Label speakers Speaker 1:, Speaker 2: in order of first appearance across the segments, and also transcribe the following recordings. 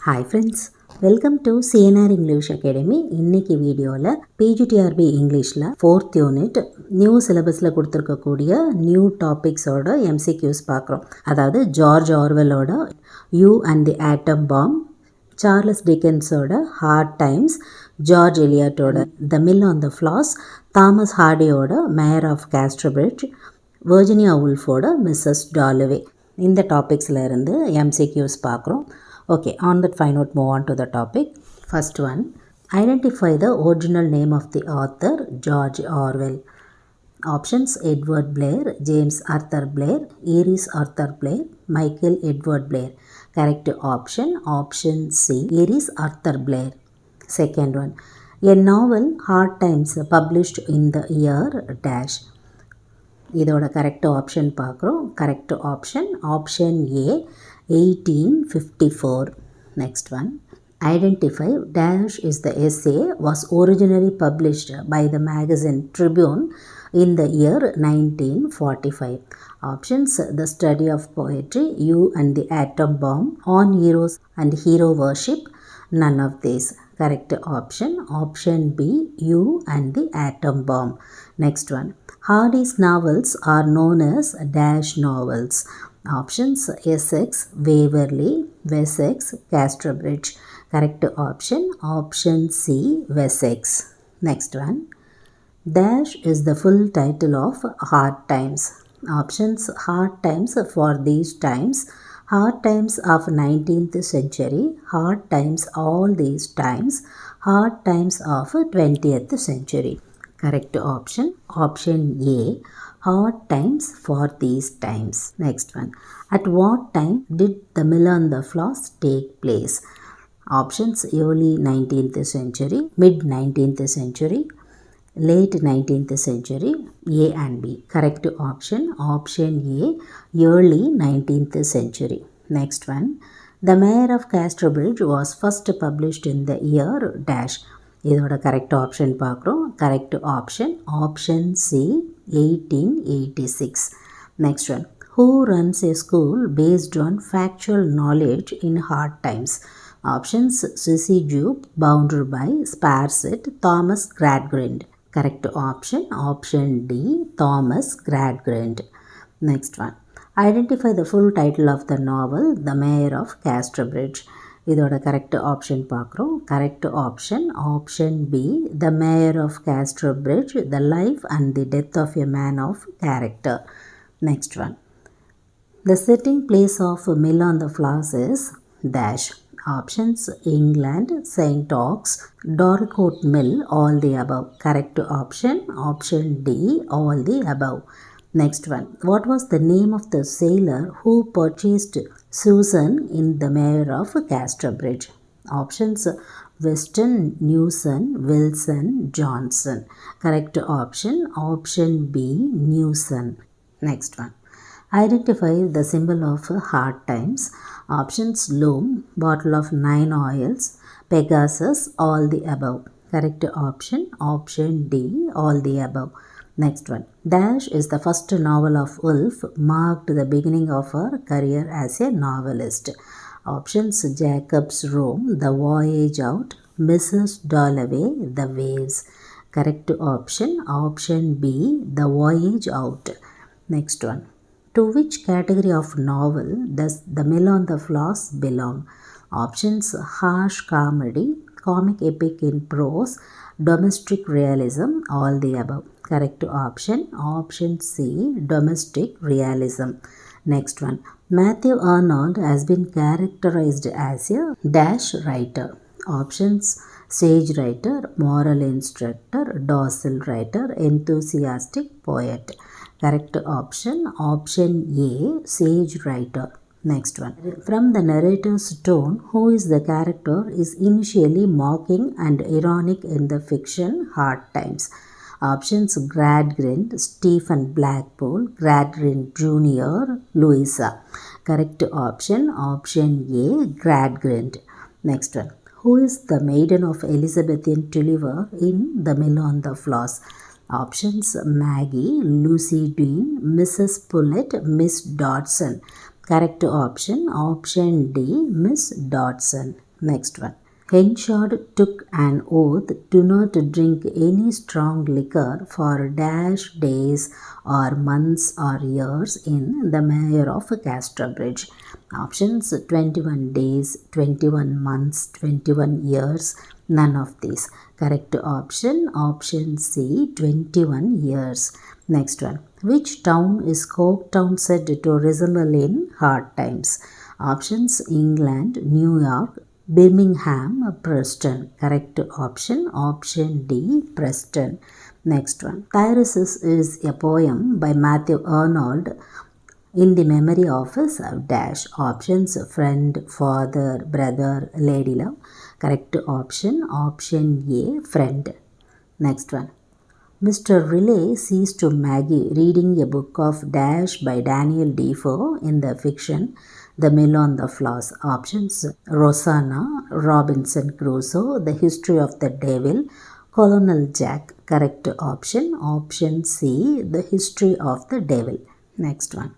Speaker 1: Hi friends, welcome to CNR English Academy. இன்னைக்கு வீடியோல TRB Englishல 4th unit new syllabusல கொடுத்திருக்கக்கூடிய new topicsோட MCQs பார்க்குறோம். அதாவது ஜார்ஜ் ஆர்வெலோட You and the Atom Bomb, Charles டிக்கன்ஸோட ஹார்ட் டைம்ஸ், ஜார்ஜ் எலியட்டோட the Mill on the Floss, Thomas ஹார்டியோட Mayor of Casterbridge, Virginia உல்ஃபோட மிஸ்ஸஸ் டாலவே. இந்த டாபிக்ஸில் இருந்து MCQs பார்க்குறோம். Okay, on that fine note, move on to the topic. First one, identify the original name of the author, George Orwell. Options: Edward Blair, James Arthur Blair, Iris Arthur Blair, Michael Edward Blair. Correct option, option C, Iris Arthur Blair. Second one, a novel, Hard Times, published in the year dash. இதோட correct option பார்க்குறோம். Correct option option A 1854. Next one, identify dash is the essay was originally published by the magazine Tribune in the year 1945. Options: The Study of Poetry, You and the Atom Bomb, On Heroes and Hero Worship. None of these. Correct option option B, You and the Atom Bomb. Next one, Hardy's novels are known as dash novels. Options: Essex, Waverley, Wessex, Casterbridge. Correct option option C, Wessex. Next one, dash is the full title of Hard Times. Options: Hard Times for these times, Hard Times of 19th century, Hard Times all these times, Hard Times of 20th century. Correct option option A, Hard Times for these times. Next one, at what time did the mill on the floss take place? Options: early 19th century, mid 19th century, late 19th century. A and B. Correct option option A, early 19th century. Next one, the Mayor of Casterbridge was first published in the year dash. இதோட correct option பார்க்குறோம். Correct option option C 1886. Next one, who runs a school based on factual knowledge in hard times? Options: Sissy Jupe, Boundary by, Sparsit, Thomas Gradgrind. Correct option option D, Thomas Gradgrind. Next one, identify the full title of the novel, The Mayor of Casterbridge. இதோட correct option பார்க்குறோம். Correct option option B, the Mayor of Casterbridge, the life and the death of a man of character. Next one, the setting place of Mill on the Floss is dash. Options: England, St. Ox, Dorlcote Mill, all the above. Correct option option D, all the above. Next one, what was the name of the sailor who purchased Susan in the Mayor of Casterbridge? Options: Weston, Newson, Wilson, Johnson. Correct option option B, Newson. Next one, identify the symbol of hard times. Options: loom, bottle of 9 oils, Pegasus, all the above. Correct option option D, all the above. Next one, dash is the first novel of Woolf, marked the beginning of her career as a novelist. Options: Jacob's Room, The Voyage Out, Mrs. Dalloway, The Waves. Correct option option B, The Voyage Out. Next one, to which category of novel does The Mill on the Floss belong? Options: harsh comedy, comic epic in prose, domestic realism, all the above. Correct option option C, domestic realism. Next one, Matthew Arnold has been characterized as a dash writer. Options: sage writer, moral instructor, docile writer, enthusiastic poet. Correct option option A, sage writer. Next one, from the narrator's tone, who is the character is initially mocking and ironic in the fiction Hard Times? Options: Gradgrind, Stephen Blackpool, Gradgrind Jr., Louisa. Correct option option A, Gradgrind. Next one, who is the maiden of Elizabethan Tulliver in The Mill on the Floss? Options: Maggie, Lucy Dean, Mrs. Pullett, Miss Dodson. Correct option, option D, Miss Dodson. Next one. Henshaw took an oath to not drink any strong liquor for dash days or months or years in the mayor of Casterbridge. Options 21 days, 21 months, 21 years, none of these. Correct option, option C, 21 years. Next one. Which town is Coketown said to resemble in hard times? Options England, New York, Birmingham, Preston. Correct option, option D, Preston. Next one. Tyresis is a poem by Matthew Arnold in the memory of his dash. Options friend, father, brother, lady love. Correct option, option A, friend. Next one. Mr. Riley sees to Maggie reading a book of dash by Daniel Defoe in the fiction The Mill on the Floss. Options Rosanna, Robinson Crusoe, The History of the Devil, Colonel Jack. Correct option, option C, The History of the Devil. Next one.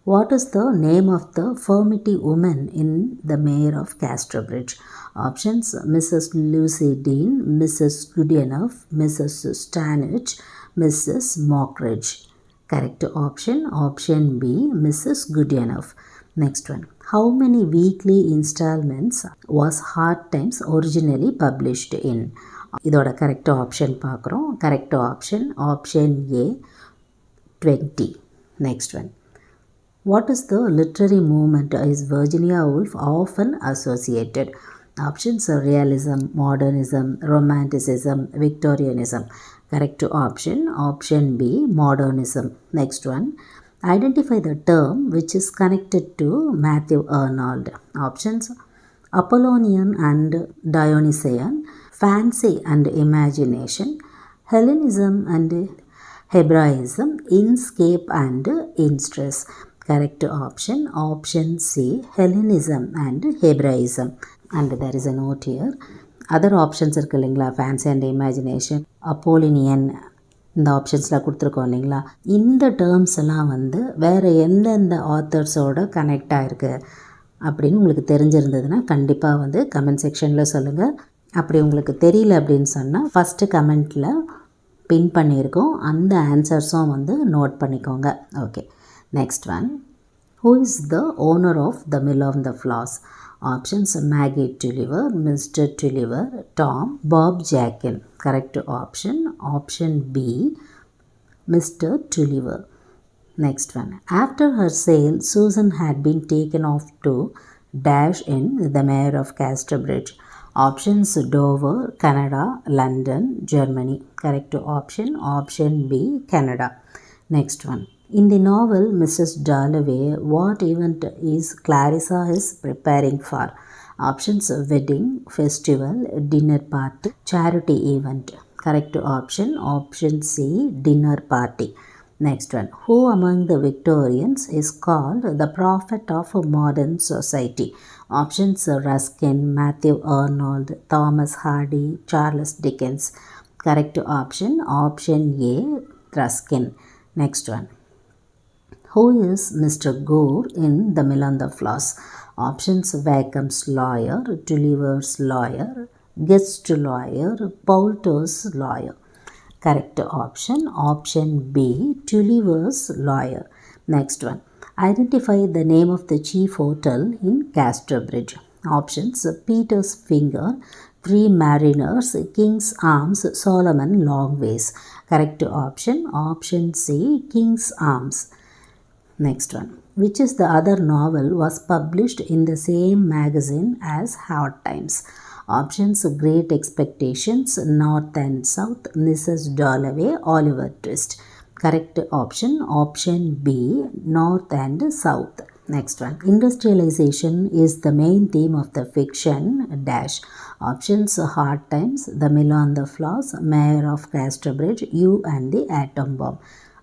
Speaker 1: What is the name of the furmity woman in the mayor of Casterbridge? Options Mrs. Lucy Dean, Mrs. Goodenough, Mrs. Stanage, Mrs. Mockridge. Correct option, option B, Mrs. Goodenough. Next one. How many weekly installments was Hard Times originally published in? இதோட correct option பார்க்குறோம். Correct option, option A, 20. Next one. What is the literary movement is Virginia Woolf often associated? Options are realism, modernism, romanticism, Victorianism. Correct option, option B, modernism. Next one. Identify the term which is connected to Matthew Arnold. Options Apollonian and Dionysian, fancy and imagination, Hellenism and Hebraism, inscape and in-stress. Correct option, option C, Hellenism and Hebraism. And there is a note here. Other options இருக்கு இல்லைங்களா, fancy and imagination, Apollonian, இந்த ஆப்ஷன்ஸ்லாம் கொடுத்துருக்கோம் இல்லைங்களா, இந்த terms எல்லாம் வந்து வேறு எந்தெந்த ஆத்தர்ஸோட கனெக்ட் ஆகிருக்கு அப்படின்னு உங்களுக்கு தெரிஞ்சிருந்ததுன்னா கண்டிப்பாக வந்து கமெண்ட் செக்ஷனில் சொல்லுங்கள். அப்படி உங்களுக்கு தெரியல அப்படின்னு சொன்னால் ஃபஸ்ட்டு கமெண்ட்டில் பின் பண்ணியிருக்கோம், அந்த ஆன்சர்ஸும் வந்து நோட் பண்ணிக்கோங்க. Okay, next one. Who is the owner of the Mill on the Floss? Options Maggie Tulliver, Mr. Tulliver, Tom, Bob Jackin. Correct option, option B, Mr. Tulliver. Next one. After her sale, Susan had been taken off to dash in the mayor of Casterbridge. Options Dover, Canada, London, Germany. Correct option, option B, Canada. Next one. In the novel Mrs. Dalloway, what event is Clarissa is preparing for? Options wedding, festival, dinner party, charity event. Correct option, option C, dinner party. Next one. Who among the Victorians is called the prophet of modern society? Options Ruskin, Matthew Arnold, Thomas Hardy, Charles Dickens. Correct option, option A, Ruskin. Next one. Who is Mr. Gore in The Mill on the Floss? Options Wakeham's lawyer, Tulliver's lawyer, Guest lawyer, Poulter's lawyer. Correct option, option B, Tulliver's lawyer. Next one. Identify the name of the chief hotel in Casterbridge. Options Peter's Finger, Three Mariners, King's Arms, Solomon Longways. Correct option, option C, King's Arms. Next one. Which is the other novel was published in the same magazine as Hard Times? Options Great Expectations, North and South, Mrs. Dalloway, Oliver Twist. Correct option, option B, North and South. Next one. Industrialization is the main theme of the fiction dash. Options Hard Times, The Mill on the Floss, Mayor of Casterbridge, You and the Atom Bomb.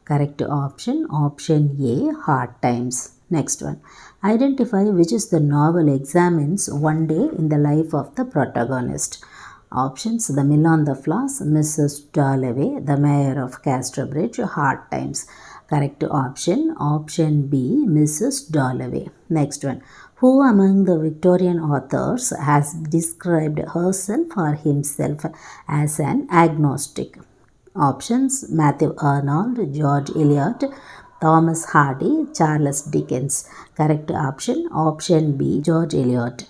Speaker 1: Correct option, option A, Hard Times. Next one. Identify which is the novel examines one day in the life of the protagonist. Options The Mill on the Floss, Mrs. Dalloway, The Mayor of Casterbridge, Hard Times. Correct option, option B, Mrs. Dalloway. Next one. Who among the Victorian authors has described herself or himself as an agnostic? Options, Matthew Arnold, George Eliot, Thomas Hardy, Charles Dickens. Correct option, option B, George Eliot.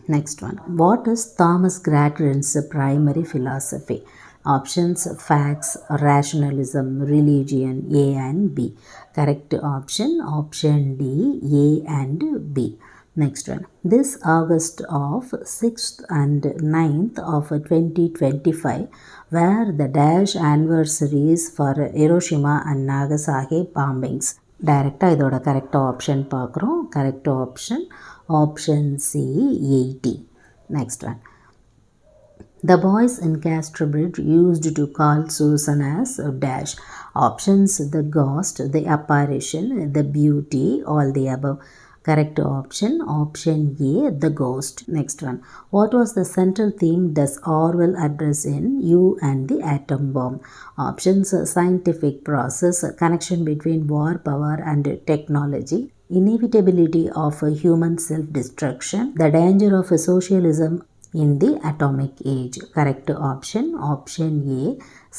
Speaker 1: Next one. What is Thomas Grattan's primary philosophy? Options, facts, rationalism, religion, A and B. Correct option, option D, A and B. Next one. This August of 6th and 9th of 2025 were the dash anniversaries for Hiroshima and Nagasaki bombings. Direct இதோட correct option பார்க்குறோம். Correct option, option C, 80. Next one. The boys in Casterbridge used to call Susan as dash. Options, the ghost, the apparition, the beauty, all the above. Correct option, option A, the ghost. Next one. What was the central theme does Orwell address in You and the Atom Bomb? Options, scientific process, connection between war power and technology, inevitability of human self-destruction, the danger of socialism in the atomic age. Correct option, option A,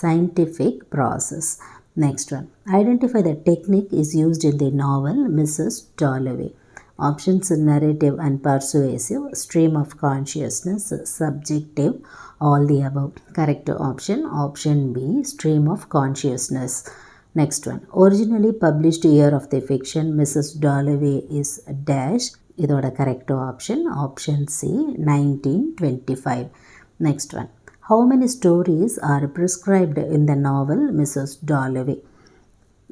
Speaker 1: scientific process. Next one. Identify the technique is used in the novel Mrs. Dalloway. Options, narrative and persuasive, stream of consciousness, subjective, all the above. Correct option, option B, stream of consciousness. Next one. Originally published year of the fiction Mrs. Dalloway is dash. இதோட correct option, option C, 1925. Next one. How many stories are prescribed in the novel Mrs. Dalloway?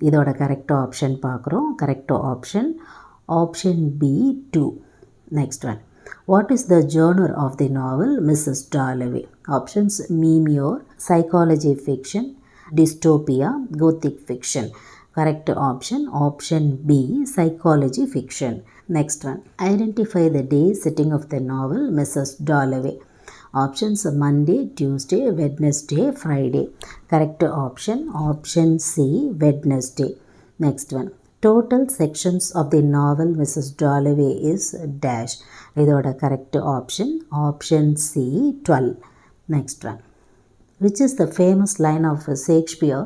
Speaker 1: இதோட correct option பார்க்குறோம். Correct option, option B, 2. Next one. What is the genre of the novel Mrs. Dalloway? Options, memoir, psychology fiction, dystopia, gothic fiction. Correct option, option B, psychology fiction. Next one. Identify the day setting of the novel Mrs. Dalloway. Options, Monday, Tuesday, Wednesday, Friday. Correct option, option C, Wednesday. Next one. Total sections of the novel Mrs. Dalloway is dash. இதோட correct option, option C, 12. Next one. Which is the famous line of Shakespeare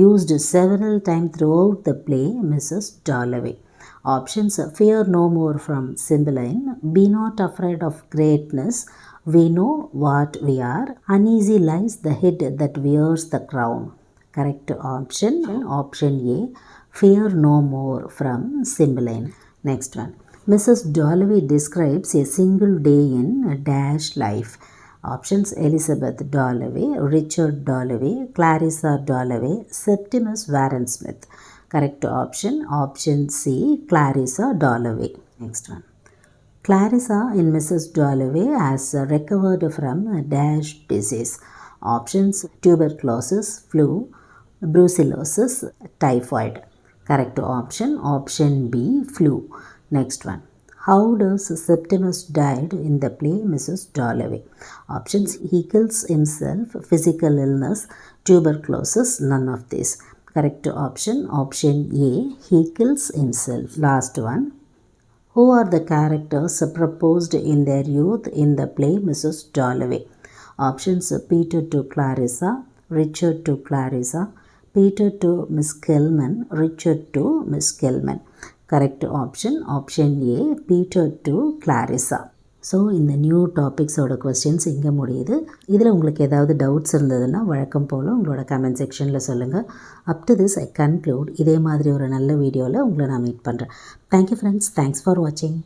Speaker 1: used several times throughout the play Mrs. Dalloway? Options, fear no more from Cymbeline, be not afraid of greatness, we know what we are, uneasy lies the head that wears the crown. Correct option, option A, fear no more from Cymbeline. Next one. Mrs. Dalloway describes a single day in dash life. Options, Elizabeth Dalloway, Richard Dalloway, Clarissa Dalloway, Septimus Warren Smith. Correct option, option C, Clarissa Dalloway. Next one. Clarissa in Mrs. Dalloway has recovered from dash disease. Options, tuberculosis, flu, brucellosis, typhoid. Correct option, option B, flu. Next one. How does Septimus died in the play Mrs. Dalloway? Options, he kills himself, physical illness, tuberculosis, none of this. Correct option, option A, he kills himself. Last one. Who are the characters proposed in their youth in the play Mrs. Dalloway? Options, Peter to Clarissa, Richard to Clarissa, Peter to Miss Kelman, Richard to Miss Kelman. Correct option, option A, Peter to Clarissa. So இந்த new டாபிக்ஸோட questions இங்கே முடியுது. இதில் உங்களுக்கு ஏதாவது doubts இருந்ததுன்னா வழக்கம் போல் உங்களோட comment செக்ஷனில் சொல்லுங்கள். Up to this I conclude. இதே மாதிரி ஒரு நல்ல வீடியோவில் உங்களை நான் மீட் பண்ணுறேன். Thank you friends. தேங்க்ஸ் ஃபார் வாட்சிங்.